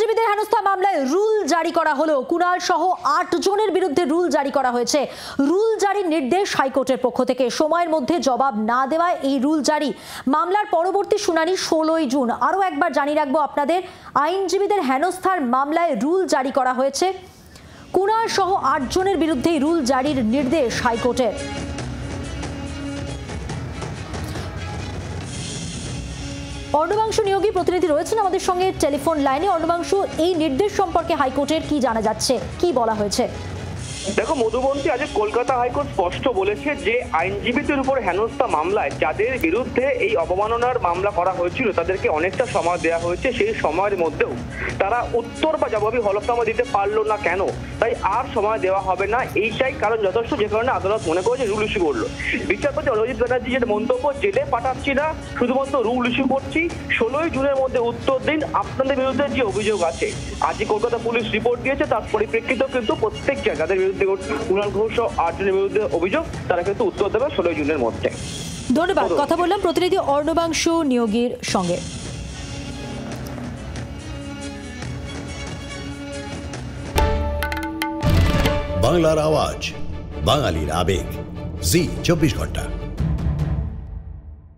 আইনজীবীদের হেনস্থা মামলায় রুল জারি করা হলো। কুণাল সহ ৮ জনের বিরুদ্ধে রুল জারি করা হয়েছে। রুল জারির নির্দেশ হাইকোর্টের পক্ষ থেকে। সময়ের মধ্যে জবাব না দেওয়ায় এই রুল জারি। মামলার পরবর্তী শুনানি ১৬ই জুন। আরও একবার জানিয়ে রাখবো আপনাদের, আইনজীবীদের হেনস্থার মামলায় রুল জারি করা হয়েছে। কুণাল সহ ৮ জনের বিরুদ্ধে রুল জারির নির্দেশ হাইকোর্টের। অর্ণবাংশু নিয়োগী প্রতিনিধি রয়েছেন আমাদের সঙ্গে টেলিফোন লাইনে। অর্ণবাংশু, এই নির্দেশ সম্পর্কে হাইকোর্টের কি জানা যাচ্ছে, কি বলা হয়েছে? দেখো মধুবন্তী, আজ কলকাতা হাইকোর্ট স্পষ্ট বলেছে যে আইনজীবীদের উপর হেনস্থা মামলায় যাদের বিরুদ্ধে এই অবমাননার মামলা করা হয়েছিল তাদেরকে অনেকটা সময় দেওয়া হয়েছে। সেই সময়ের মধ্যেও তারা উত্তর বা জবাবি হলফনামা দিতে পারলো না কেন, তাই আর সময় দেওয়া হবে না এইটাই কারণ যথেষ্ট, যে কারণে আদালত মনে করেছে রুল ইস্যু করলো। বিচারপতি অরিজিৎ ব্যানার্জি যেটা মন্তব্য, জেলে পাঠাচ্ছি না, শুধুমাত্র রুল ইস্যু করছি, ১৬ই জুনের মধ্যে উত্তর দিন আপনাদের বিরুদ্ধে যে অভিযোগ আছে। আজই কলকাতা পুলিশ রিপোর্ট দিয়েছে, তার পরিপ্রেক্ষিতেও কিন্তু প্রত্যেক যাদের বিরুদ্ধে কুণাল ঘোষ ও ৮ জনের বিরুদ্ধে অভিযোগ তারা কিন্তু উত্তর দেবে ১৬ই জুনের মধ্যে। ধন্যবাদ। কথা বললাম প্রতিনিধি অর্ণবাংশু নিয়োগীর সঙ্গে। বাংলার আওয়াজ, বাঙালির আবেগ, জি ২৪ ঘন্টা।